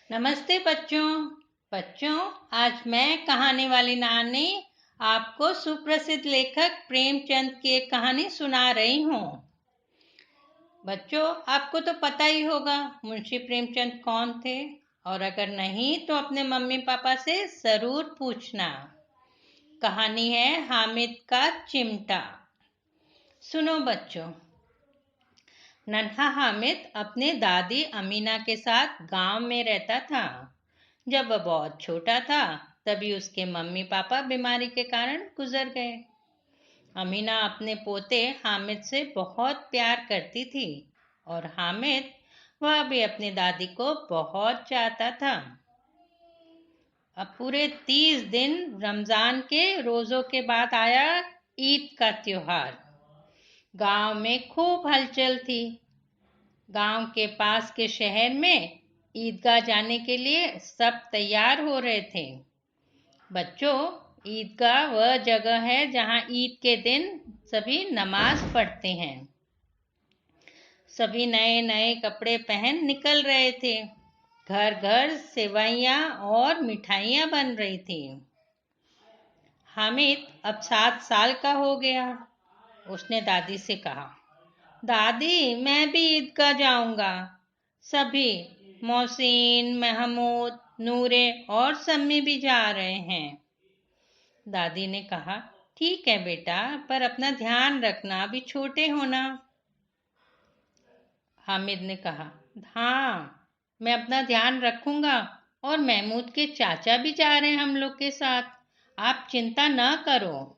नमस्ते बच्चों। बच्चों, आज मैं कहानी वाली नानी आपको सुप्रसिद्ध लेखक प्रेमचंद की एक कहानी सुना रही हूँ। बच्चों, आपको तो पता ही होगा मुंशी प्रेमचंद कौन थे, और अगर नहीं तो अपने मम्मी पापा से जरूर पूछना। कहानी है हामिद का चिमटा। सुनो बच्चों। नन्हा हामिद अपने दादी अमीना के साथ गांव में रहता था। जब वह बहुत छोटा था तभी उसके मम्मी पापा बीमारी के कारण गुजर गए। अमीना अपने पोते हामिद से बहुत प्यार करती थी और हामिद वह भी अपनी दादी को बहुत चाहता था। अब पूरे 30 दिन रमजान के रोजों के बाद आया ईद का त्योहार। गांव में खूब हलचल थी। गांव के पास के शहर में ईदगाह जाने के लिए सब तैयार हो रहे थे। बच्चों, ईदगाह वह जगह है जहां ईद के दिन सभी नमाज पढ़ते हैं। सभी नए नए कपड़े पहन निकल रहे थे। घर घर सेवइयां और मिठाइयां बन रही थी। हामिद अब 7 साल का हो गया। उसने दादी से कहा, दादी मैं भी ईदगाह जाऊंगा। सभी मोहसिन, महमूद, नूरे और सम्मी भी जा रहे हैं। दादी ने कहा, ठीक है बेटा, पर अपना ध्यान रखना, अभी छोटे हो ना। हामिद ने कहा, हाँ मैं अपना ध्यान रखूंगा, और महमूद के चाचा भी जा रहे हैं हम लोग के साथ। आप चिंता न करो।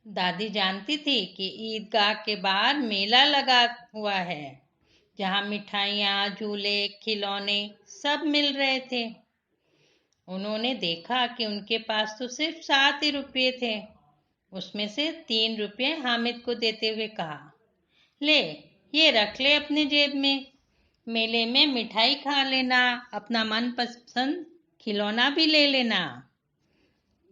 दादी जानती थी कि ईदगाह के बाहर मेला लगा हुआ है, जहां मिठाइयाँ, झूले, खिलौने सब मिल रहे थे। उन्होंने देखा कि उनके पास तो सिर्फ 7 ही रुपये थे। उसमें से 3 रुपये हामिद को देते हुए कहा, ले ये रख ले अपने जेब में। मेले में मिठाई खा लेना, अपना मनपसंद खिलौना भी ले लेना।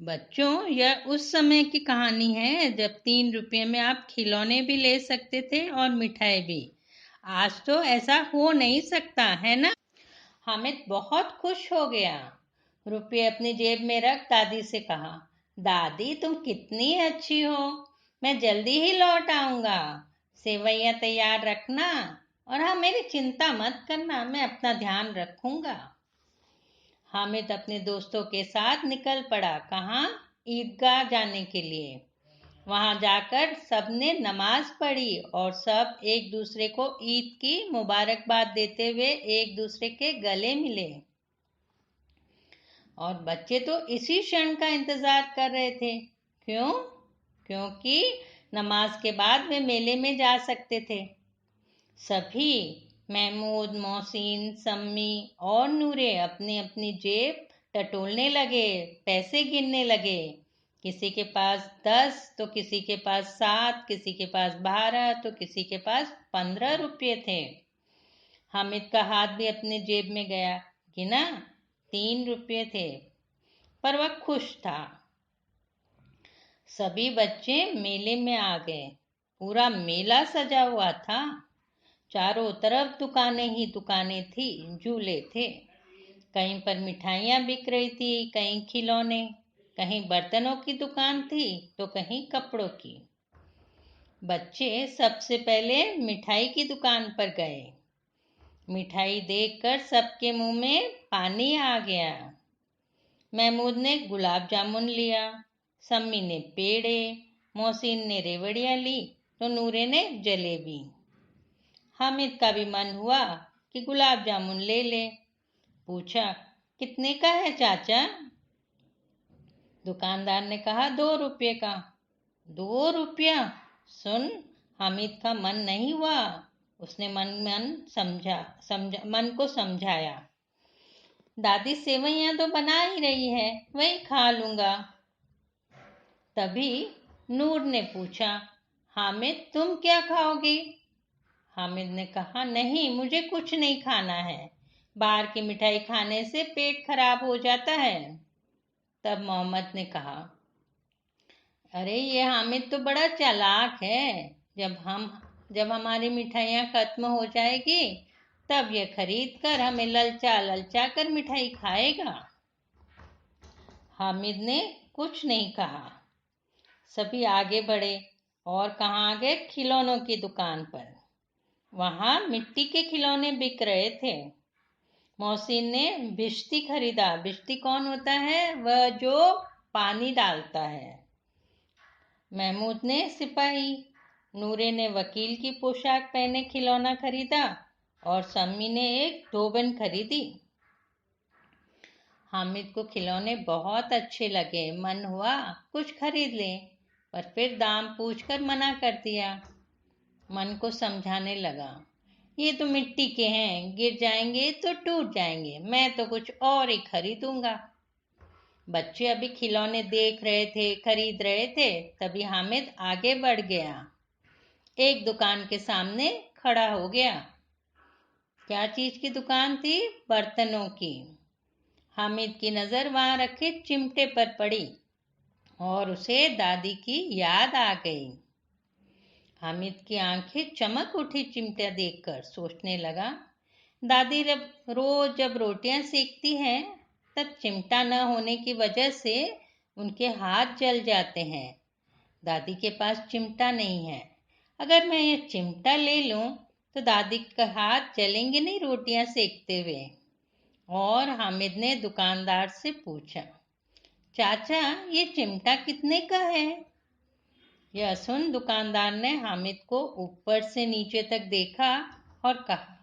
बच्चों, यह उस समय की कहानी है जब 3 रुपये में आप खिलौने भी ले सकते थे और मिठाई भी। आज तो ऐसा हो नहीं सकता है ना। हामिद बहुत खुश हो गया। रुपये अपनी जेब में रख दादी से कहा, दादी तुम कितनी अच्छी हो, मैं जल्दी ही लौट आऊंगा। सेवइयां तैयार रखना, और हाँ मेरी चिंता मत करना, मैं अपना ध्यान रखूंगा। हामिद अपने दोस्तों के साथ निकल पड़ा। कहाँ? ईदगाह जाने के लिए। वहां जाकर सबने नमाज पढ़ी और सब एक दूसरे को ईद की मुबारकबाद देते हुए एक दूसरे के गले मिले। और बच्चे तो इसी क्षण का इंतजार कर रहे थे। क्यों? क्योंकि नमाज के बाद वे मेले में जा सकते थे। सभी महमूद, मोहसिन, सम्मी और नूरे अपनी अपनी जेब टटोलने लगे, पैसे गिनने लगे। किसी के पास 10 तो किसी के पास 7, किसी के पास 12 तो किसी के पास 15 रुपये थे। हामिद का हाथ भी अपने जेब में गया। गिना, 3 रुपये थे, पर वह खुश था। सभी बच्चे मेले में आ गए। पूरा मेला सजा हुआ था। चारों तरफ दुकानें ही दुकानें थी, झूले थे। कहीं पर मिठाइयाँ बिक रही थी, कहीं खिलौने, कहीं बर्तनों की दुकान थी तो कहीं कपड़ों की। बच्चे सबसे पहले मिठाई की दुकान पर गए। मिठाई देखकर सबके मुंह में पानी आ गया। महमूद ने गुलाब जामुन लिया, सम्मी ने पेड़े, मोहसिन ने रेवड़ियाँ ली तो नूरे ने जलेबी। हामिद का भी मन हुआ कि गुलाब जामुन ले ले। पूछा, कितने का है चाचा? दुकानदार ने कहा, 2 रुपये का। 2 रुपया? सुन, हामिद का मन नहीं हुआ। उसने मन को समझाया, दादी सेवइयां तो बना ही रही है, वही खा लूंगा। तभी नूर ने पूछा, हामिद तुम क्या खाओगी? हामिद ने कहा, नहीं मुझे कुछ नहीं खाना है, बाहर की मिठाई खाने से पेट खराब हो जाता है। तब मोहम्मद ने कहा, अरे ये हामिद तो बड़ा चालाक है। जब हमारी मिठाइयाँ खत्म हो जाएगी तब यह खरीद कर हमें ललचा ललचा कर मिठाई खाएगा। हामिद ने कुछ नहीं कहा। सभी आगे बढ़े और कहाँ आ गए? खिलौनों की दुकान पर। वहाँ मिट्टी के खिलौने बिक रहे थे। मोहसिन ने बिश्ती खरीदा। बिश्ती कौन होता है? वह जो पानी डालता है। महमूद ने सिपाही, नूरे ने वकील की पोशाक पहने खिलौना खरीदा और सम्मी ने एक धोबन खरीदी। हामिद को खिलौने बहुत अच्छे लगे। मन हुआ कुछ खरीद ले, पर फिर दाम पूछकर मना कर दिया। मन को समझाने लगा, ये तो मिट्टी के हैं, गिर जाएंगे तो टूट जाएंगे, मैं तो कुछ और ही खरीदूंगा। बच्चे अभी खिलौने देख रहे थे, खरीद रहे थे, तभी हामिद आगे बढ़ गया। एक दुकान के सामने खड़ा हो गया। क्या चीज की दुकान थी? बर्तनों की। हामिद की नजर वहां रखे चिमटे पर पड़ी और उसे दादी की याद आ गई। हामिद की आंखें चमक उठी चिमटा देखकर। सोचने लगा, दादी जब रोटियां सेकती हैं तब चिमटा न होने की वजह से उनके हाथ जल जाते हैं। दादी के पास चिमटा नहीं है। अगर मैं ये चिमटा ले लूं तो दादी के हाथ जलेंगे नहीं रोटियां सेकते हुए। और हामिद ने दुकानदार से पूछा, चाचा ये चिमटा कितने का है? यह सुन दुकानदार ने हामिद को ऊपर से नीचे तक देखा और कहा,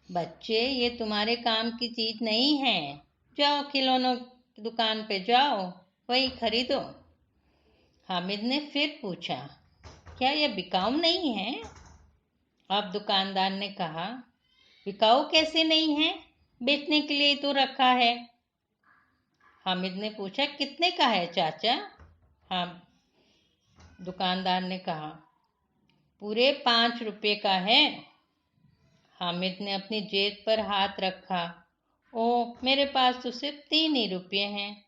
बच्चे ये तुम्हारे काम की चीज नहीं है, जाओ खिलौनों की दुकान पे जाओ, वही खरीदो। हामिद ने फिर पूछा, क्या यह बिकाऊ नहीं है? अब दुकानदार ने कहा, बिकाऊ कैसे नहीं है, बेचने के लिए तो रखा है। हामिद ने पूछा, कितने का है चाचा? हाँ, दुकानदार ने कहा, पूरे 5 रुपये का है। हामिद ने अपनी जेब पर हाथ रखा। ओ, मेरे पास तो सिर्फ 3 ही रुपये हैं।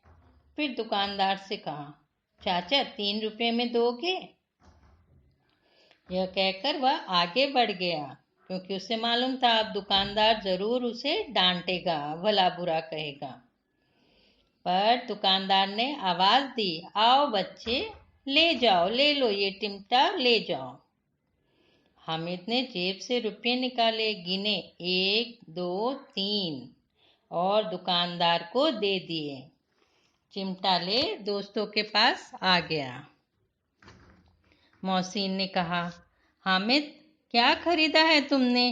फिर दुकानदार से कहा, चाचा 3 रुपये में दोगे? यह कहकर वह आगे बढ़ गया, क्योंकि उसे मालूम था अब दुकानदार जरूर उसे डांटेगा, भला बुरा कहेगा। पर दुकानदार ने आवाज दी, आओ बच्चे, ले जाओ, ले लो ये चिमटा, ले जाओ। हामिद ने जेब से रुपये निकाले, गिने 1 2 3 और दुकानदार को दे दिए। चिमटा ले दोस्तों के पास आ गया। मोहसिन ने कहा, हामिद क्या खरीदा है तुमने,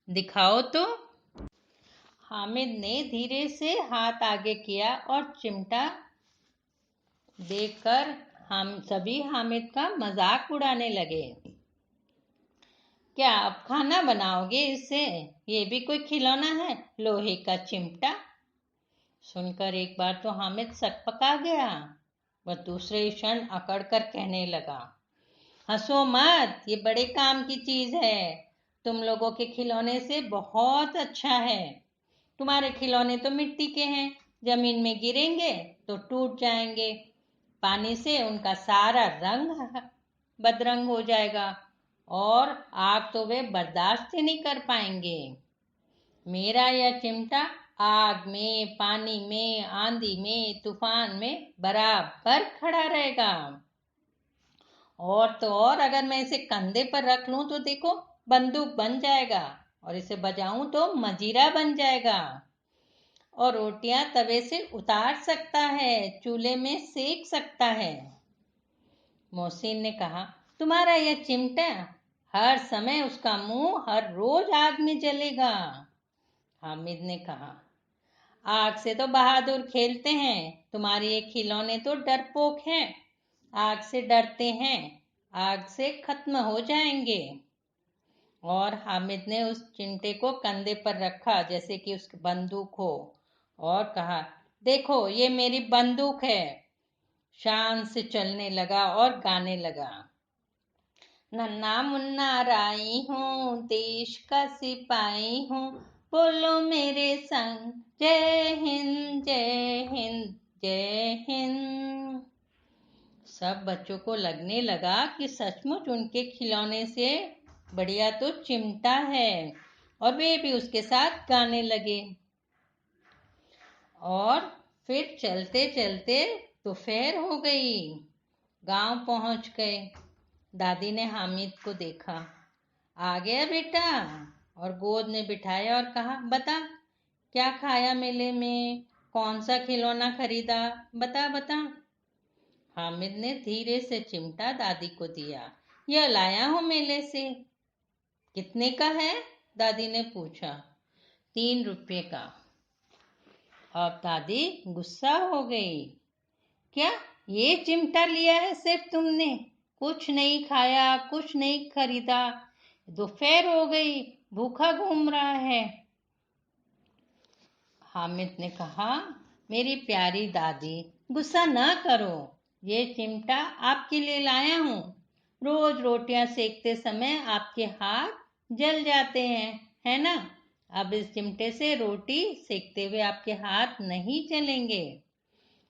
दिखाओ तो। हामिद ने धीरे से हाथ आगे किया और चिमटा देखकर हम सभी हामिद का मजाक उड़ाने लगे। क्या अब खाना बनाओगे इससे? ये भी कोई खिलौना है, लोहे का चिमटा। सुनकर एक बार तो हामिद सकपका गया। वह दूसरे क्षण अकड़ कर कहने लगा, हंसो मत, ये बड़े काम की चीज है। तुम लोगों के खिलौने से बहुत अच्छा है। तुम्हारे खिलौने तो मिट्टी के हैं, जमीन में गिरेंगे तो टूट जाएंगे, पानी से उनका सारा रंग बदरंग हो जाएगा और आग तो वे बर्दाश्त ही नहीं कर पाएंगे। मेरा यह चिमटा आग में, पानी में, आंधी में, तूफान में बराबर खड़ा रहेगा। और तो और अगर मैं इसे कंधे पर रख लूं तो देखो बंदूक बन जाएगा, और इसे बजाऊं तो मजीरा बन जाएगा, और रोटियां तवे से उतार सकता है, चूल्हे में सेक सकता है। मोहसिन ने कहा, तुम्हारा यह चिमटा, हर समय उसका मुंह हर रोज आग में जलेगा। हामिद ने कहा, आग से तो बहादुर खेलते हैं, तुम्हारे ये खिलौने तो डरपोक हैं, आग से डरते हैं, आग से खत्म हो जाएंगे। और हामिद ने उस चिमटे को कंधे पर रखा जैसे कि उसकी बंदूक हो और कहा, देखो ये मेरी बंदूक है। शान से चलने लगा और गाने लगा, नन्ना मुन्ना राई हूँ, देश का सिपाही हूँ, बोलो मेरे संग, जय हिंद जय हिंद जय हिंद। सब बच्चों को लगने लगा कि सचमुच उनके खिलौने से बढ़िया तो चिमटा है। और वे भी उसके साथ गाने लगे। और फिर चलते चलते दोपहर हो गई। गांव पहुंच गए। दादी ने हामिद को देखा। आ गया बेटा, और गोद में बिठाया और कहा, बता क्या खाया मेले में, कौन सा खिलौना खरीदा, बता बता। हामिद ने धीरे से चिमटा दादी को दिया। यह लाया हूं मेले से। कितने का है? दादी ने पूछा। 3 रुपये का। अब दादी गुस्सा हो गई। क्या ये चिमटा लिया है सिर्फ तुमने? कुछ नहीं खाया, कुछ नहीं खरीदा, दोपहर हो गई, भूखा घूम रहा है। हामिद ने कहा, मेरी प्यारी दादी, गुस्सा ना करो। ये चिमटा आपके लिए लाया हूँ। रोज रोटियां सेकते समय आपके हाथ जल जाते हैं, है ना? अब इस चिमटे से रोटी सेकते हुए आपके हाथ नहीं जलेंगे।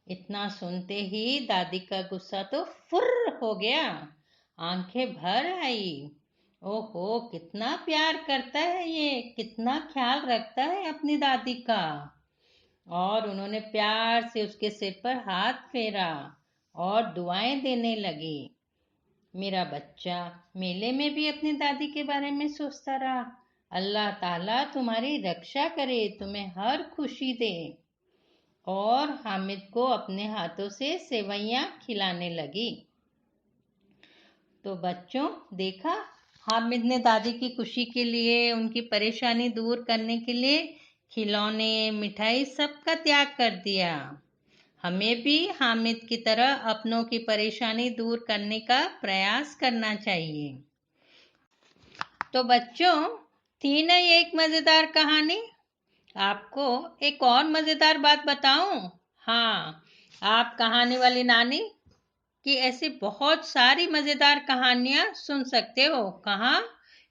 इतना सुनते ही दादी का गुस्सा तो फुर्र हो गया, आंखें भर आई। ओहो, कितना प्यार करता है ये, कितना ख्याल रखता है अपनी दादी का। और उन्होंने प्यार से उसके सिर पर हाथ फेरा और दुआएं देने लगी। मेरा बच्चा मेले में भी अपनी दादी के बारे में सोचता रहा। अल्लाह ताला तुम्हारी रक्षा करे, तुम्हें हर खुशी दे। और हामिद को अपने हाथों से सेवइयां खिलाने लगी। तो बच्चों, देखा, हामिद ने दादी की खुशी के लिए, उनकी परेशानी दूर करने के लिए खिलौने, मिठाई सबका त्याग कर दिया। हमें भी हामिद की तरह अपनों की परेशानी दूर करने का प्रयास करना चाहिए। तो बच्चों, थी ना ये एक मजेदार कहानी? आपको एक और मजेदार बात बताऊं? हाँ, आप कहानी वाली नानी कि ऐसी बहुत सारी मजेदार कहानियां सुन सकते हो। कहाँ?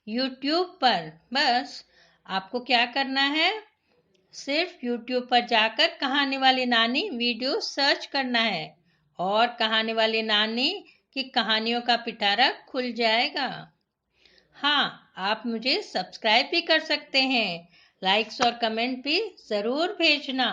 YouTube पर। बस आपको क्या करना है, सिर्फ YouTube पर जाकर कहानी वाली नानी वीडियो सर्च करना है और कहानी वाली नानी की कहानियों का पिटारा खुल जाएगा। हाँ, आप मुझे सब्सक्राइब भी कर सकते हैं। लाइक्स और कमेंट भी जरूर भेजना।